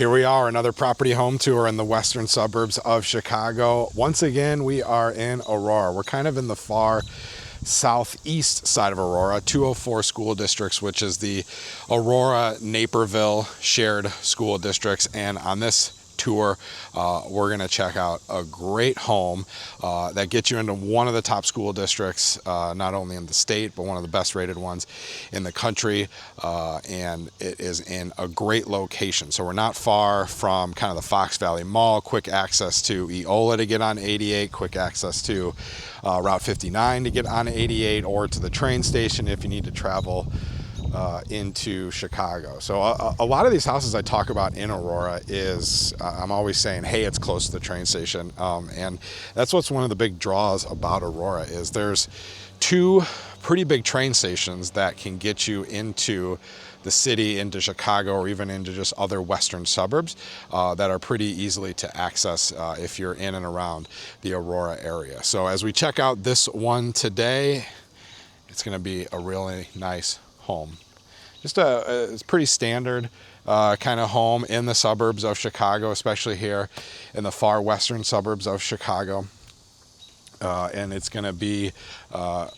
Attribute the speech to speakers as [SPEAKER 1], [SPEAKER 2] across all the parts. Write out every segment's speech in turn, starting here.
[SPEAKER 1] Here we are, another property home tour in the western suburbs of Chicago. Once again, we are in Aurora. We're kind of in the far southeast side of Aurora, 204 school districts, which is the Aurora Naperville shared school districts. And on this tour, we're going to check out a great home that gets you into one of the top school districts, not only in the state, but one of the best rated ones in the country. And it is in a great location. So we're not far from kind of the Fox Valley Mall, quick access to Eola to get on 88, quick access to Route 59 to get on 88, or to the train station if you need to travel into Chicago. So a lot of these houses I talk about in Aurora is, I'm always saying, hey, it's close to the train station. And that's what's one of the big draws about Aurora is there's two pretty big train stations that can get you into the city, into Chicago, or even into just other western suburbs that are pretty easily to access if you're in and around the Aurora area. So as we check out this one today, it's going to be a really nice home. Just it's pretty standard kind of home in the suburbs of Chicago, especially here in the far western suburbs of Chicago. And it's going to be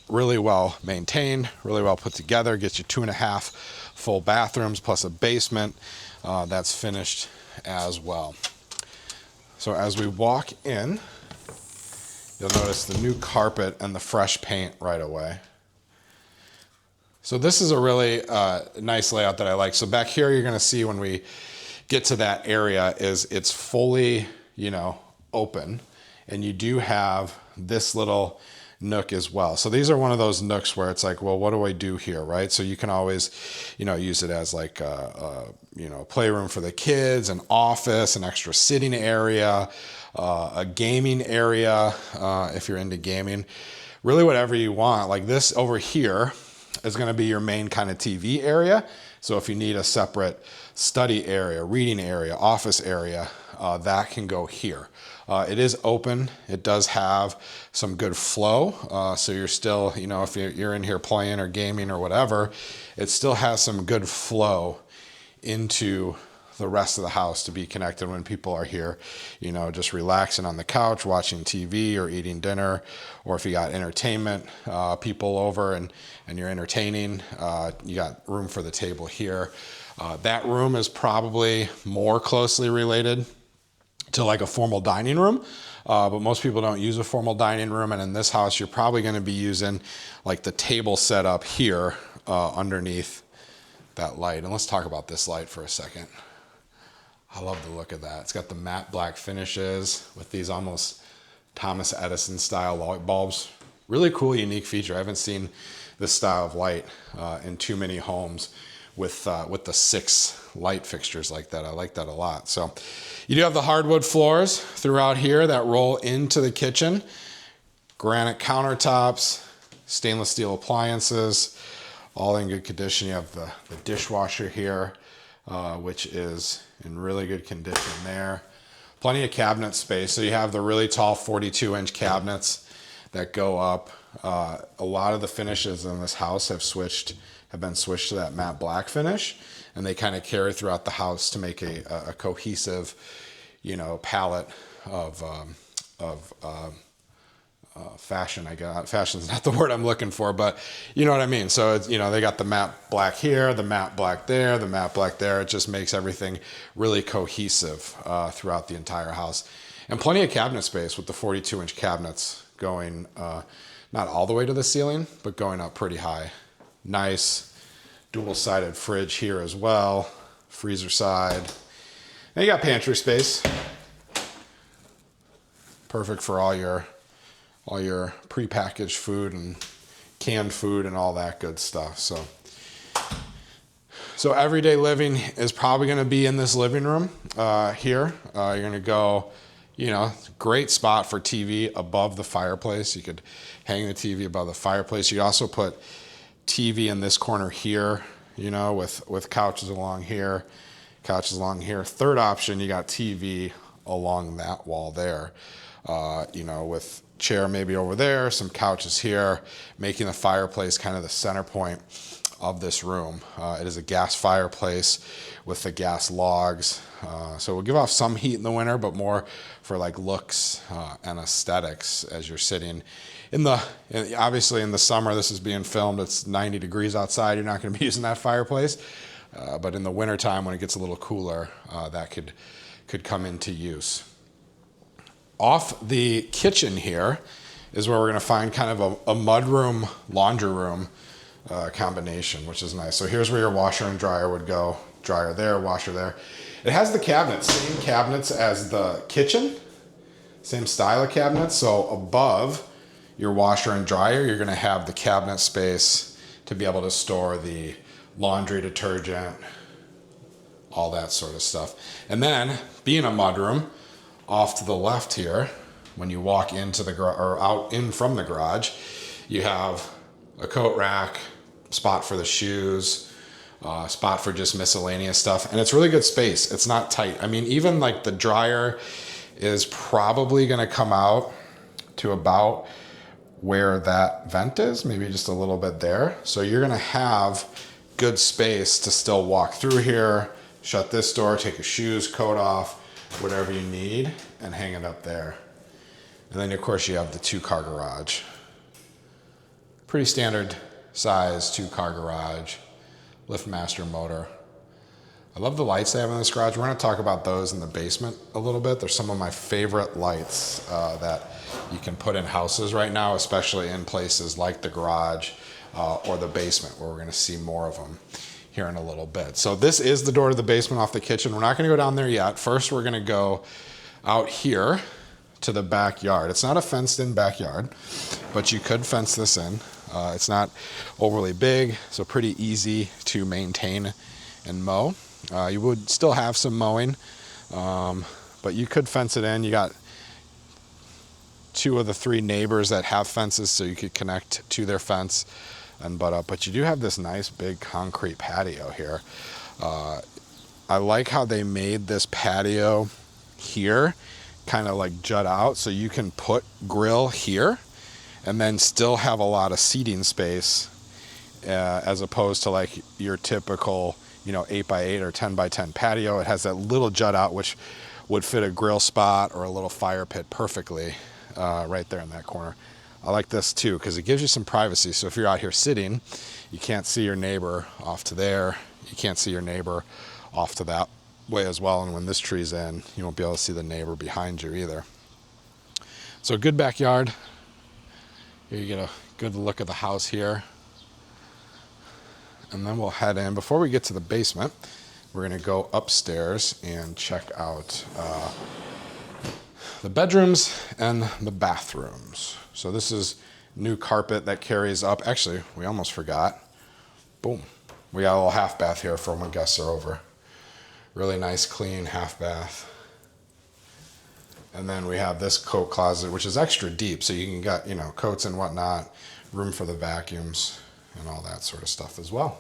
[SPEAKER 1] really well maintained, really well put together. Gets you 2.5 full bathrooms plus a basement that's finished as well. So as we walk in, you'll notice the new carpet and the fresh paint right away. So this is a really nice layout that I like. So back here, you're going to see when we get to that area is it's fully, open, and you do have this little nook as well. So these are one of those nooks where it's like, well, what do I do here, right? So you can always, use it as like a playroom for the kids, an office, an extra sitting area, a gaming area if you're into gaming, really whatever you want. Like this over here is going to be your main kind of TV area. So if you need a separate study area, reading area, office area, that can go here. It is open. It does have some good flow. So you're still, if you're in here playing or gaming or whatever, it still has some good flow into the rest of the house to be connected when people are here, just relaxing on the couch, watching TV or eating dinner, or if you got entertainment, people over and you're entertaining, you got room for the table here. That room is probably more closely related to like a formal dining room, but most people don't use a formal dining room. And in this house, you're probably going to be using like the table set up here underneath that light. And let's talk about this light for a second. I love the look of that. It's got the matte black finishes with these almost Thomas Edison style light bulbs. Really cool, unique feature. I haven't seen this style of light in too many homes with the 6 light fixtures like that. I like that a lot. So you do have the hardwood floors throughout here that roll into the kitchen. Granite countertops, stainless steel appliances, all in good condition. You have the dishwasher here, which is in really good condition there. Plenty of cabinet space. So you have the really tall 42-inch cabinets that go up. A lot of the finishes in this house have been switched to that matte black finish, and they kind of carry throughout the house to make a cohesive, palette of fashion. Fashion's not the word I'm looking for, but you know what I mean. So it's, they got the matte black here, the matte black there, the matte black there. It just makes everything really cohesive throughout the entire house. And plenty of cabinet space with the 42-inch cabinets going not all the way to the ceiling, but going up pretty high. Nice dual-sided fridge here as well, freezer side. And you got pantry space. Perfect for all your prepackaged food and canned food and all that good stuff. So everyday living is probably going to be in this living room here. You're going to go, great spot for TV above the fireplace. You could hang the TV above the fireplace. You also put TV in this corner here, with couches along here, Third option, you got TV along that wall there, with chair maybe over there, some couches here, making the fireplace kind of the center point of this room. It is a gas fireplace with the gas logs. So we'll give off some heat in the winter, but more for like looks and aesthetics as you're sitting obviously in the summer. This is being filmed. It's 90 degrees outside. You're not going to be using that fireplace. But in the winter time, when it gets a little cooler, that could come into use. Off the kitchen here is where we're going to find kind of a mudroom, laundry room combination, which is nice. So here's where your washer and dryer would go. Dryer there, washer there. It has the cabinets, same cabinets as the kitchen, same style of cabinets. So above your washer and dryer, you're going to have the cabinet space to be able to store the laundry detergent, all that sort of stuff. And then, being a mudroom, off to the left here, when you walk into the garage or out in from the garage, you have a coat rack, spot for the shoes, spot for just miscellaneous stuff, and it's really good space. It's not tight. I mean, even like the dryer is probably going to come out to about where that vent is, maybe just a little bit there. So you're going to have good space to still walk through here, shut this door, take your shoes, coat off, whatever you need, and hang it up there. And then of course you have the 2-car garage. Pretty standard size 2-car garage, lift master motor. I love the lights they have in this garage. We're going to talk about those in the basement a little bit. They're some of my favorite lights that you can put in houses right now, especially in places like the garage or the basement, where we're going to see more of them here in a little bit. So this is the door to the basement off the kitchen. We're not going to go down there yet. First, we're going to go out here to the backyard. It's not a fenced in backyard, but you could fence this in. It's not overly big, so pretty easy to maintain and mow. You would still have some mowing, but you could fence it in. You got 2 of the 3 neighbors that have fences, so you could connect to their fence and butt up. But you do have this nice big concrete patio here. I like how they made this patio here kind of like jut out, so you can put grill here and then still have a lot of seating space, as opposed to like your typical 8x8 or 10x10 patio. It has that little jut out which would fit a grill spot or a little fire pit perfectly right there in that corner. I like this too because it gives you some privacy. So if you're out here sitting, you can't see your neighbor off to there. You can't see your neighbor off to that way as well. And when this tree's in, you won't be able to see the neighbor behind you either. So good backyard. Here you get a good look at the house here. And then we'll head in. Before we get to the basement, we're going to go upstairs and check out the bedrooms and the bathrooms. So this is new carpet that carries up. Actually, we almost forgot. Boom. We got a little half bath here for when guests are over. Really nice, clean half bath. And then we have this coat closet, which is extra deep, so you can get, coats and whatnot, room for the vacuums and all that sort of stuff as well.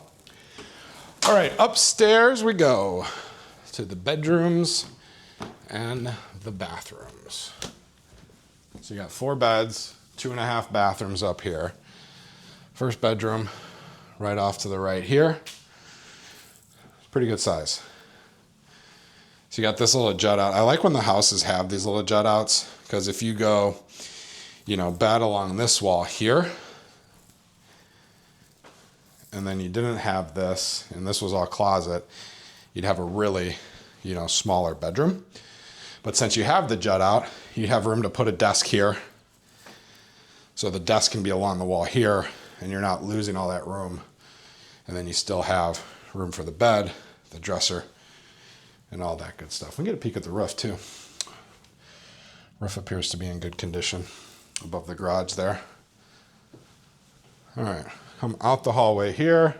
[SPEAKER 1] All right, upstairs we go to the bedrooms and the bathrooms. So you got 4 beds, 2.5 bathrooms up here. First bedroom right off to the right here. Pretty good size. So you got this little jut out. I like when the houses have these little jut outs, because if you go, bed along this wall here, and then you didn't have this, and this was all closet, you'd have a really, smaller bedroom. But since you have the jut out, you have room to put a desk here. So the desk can be along the wall here, and you're not losing all that room. And then you still have room for the bed, the dresser, and all that good stuff. We can get a peek at the roof too. Roof appears to be in good condition above the garage there. All right, come out the hallway here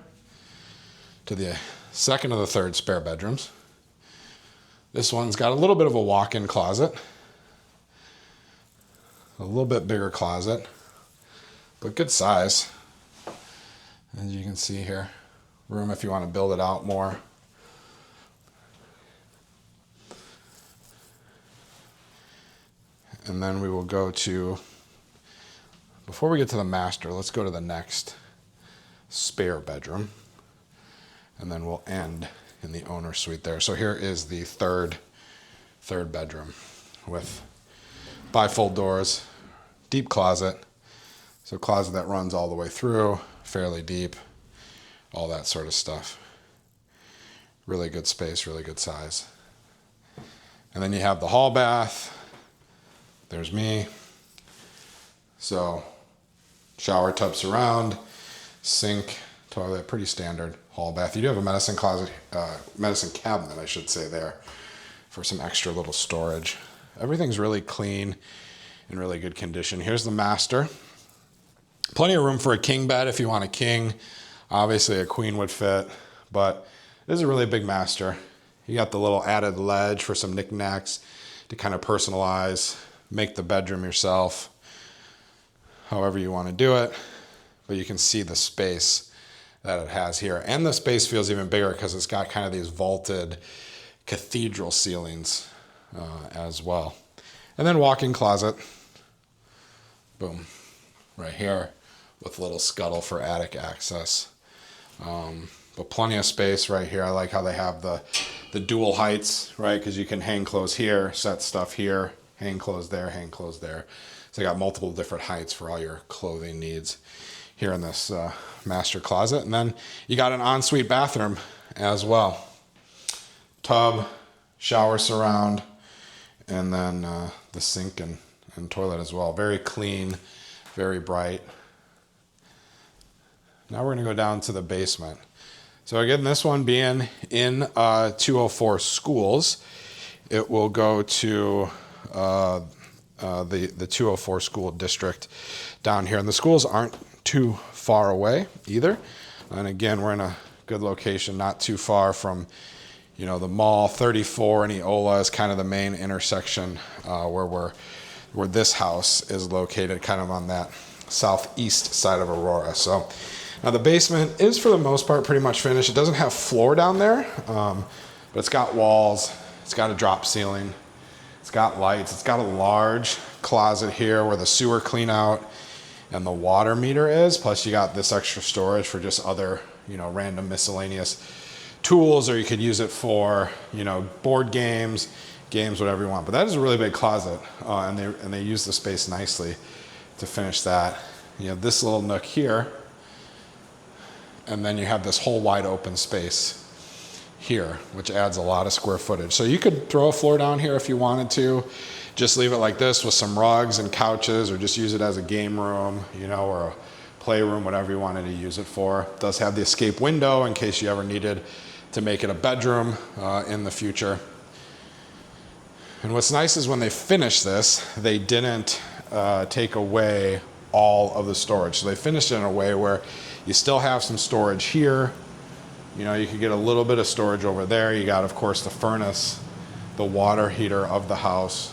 [SPEAKER 1] to the second of the 3rd spare bedrooms. This one's got a little bit of a walk-in closet. A little bit bigger closet, but good size. As you can see here, room if you want to build it out more. And then we will go to, before we get to the master, let's go to the next spare bedroom. and then we'll end in the owner's suite there. So here is the third bedroom with bifold doors, deep closet. So closet that runs all the way through, fairly deep, all that sort of stuff. Really good space, really good size. And then you have the hall bath. There's me. So shower tub surround, sink, toilet, pretty standard hall bath. You do have a medicine closet, medicine cabinet, I should say, there for some extra little storage. Everything's really clean, in really good condition. Here's the master. Plenty of room for a king bed if you want a king. Obviously a queen would fit, but this is a really big master. You got the little added ledge for some knickknacks to kind of personalize, make the bedroom yourself, however you want to do it. But you can see the space that it has here. And the space feels even bigger because it's got kind of these vaulted cathedral ceilings as well. And then walk-in closet. Boom. Right here with a little scuttle for attic access. But plenty of space right here. I like how they have the dual heights, right? Because you can hang clothes here, set stuff here, hang clothes there, hang clothes there. So you got multiple different heights for all your clothing needs here in this master closet. And then you got an ensuite bathroom as well. Tub, shower surround, and then the sink and toilet as well. Very clean, very bright. Now we're gonna go down to the basement. So again, this one being in 204 schools, it will go to the 204 school district down here. And the schools aren't too far away either. And again, we're in a good location, not too far from, you know, the mall. 34 and Eola is kind of the main intersection where this house is located, kind of on that southeast side of Aurora. So now the basement is for the most part pretty much finished. It doesn't have floor down there, but it's got walls, it's got a drop ceiling, it's got lights, it's got a large closet here where the sewer clean out and the water meter is, plus you got this extra storage for just other, you know, random miscellaneous tools, or you could use it for, you know, board games, whatever you want. But that is a really big closet, and they use the space nicely to finish that. You have this little nook here, and then you have this whole wide open space here, which adds a lot of square footage. So you could throw a floor down here if you wanted to, just leave it like this with some rugs and couches, or just use it as a game room, you know, or a playroom, whatever you wanted to use it for. It does have the escape window in case you ever needed to make it a bedroom in the future. And what's nice is when they finish this, they didn't take away all of the storage. So they finished it in a way where you still have some storage here. You know, you could get a little bit of storage over there. You got, of course, the furnace, the water heater of the house.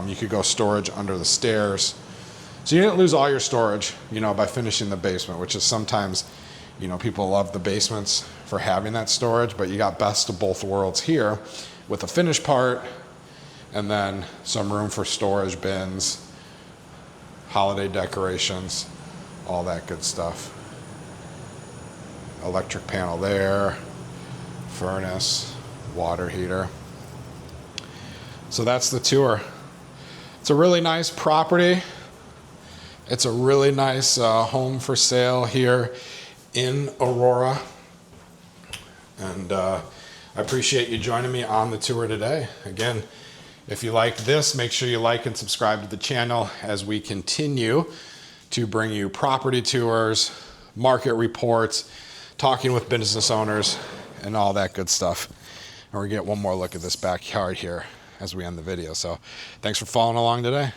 [SPEAKER 1] You could go storage under the stairs. So you didn't lose all your storage, you know, by finishing the basement, which is sometimes, you know, people love the basements for having that storage, but you got best of both worlds here with the finished part and then some room for storage bins, holiday decorations, all that good stuff. Electric panel there, furnace, water heater. So that's the tour. It's a really nice property. It's a really nice home for sale here in Aurora. And I appreciate you joining me on the tour today. Again, if you liked this, make sure you like and subscribe to the channel as we continue to bring you property tours, market reports, talking with business owners, and all that good stuff. And we're gonna get one more look at this backyard here as we end the video. So thanks for following along today.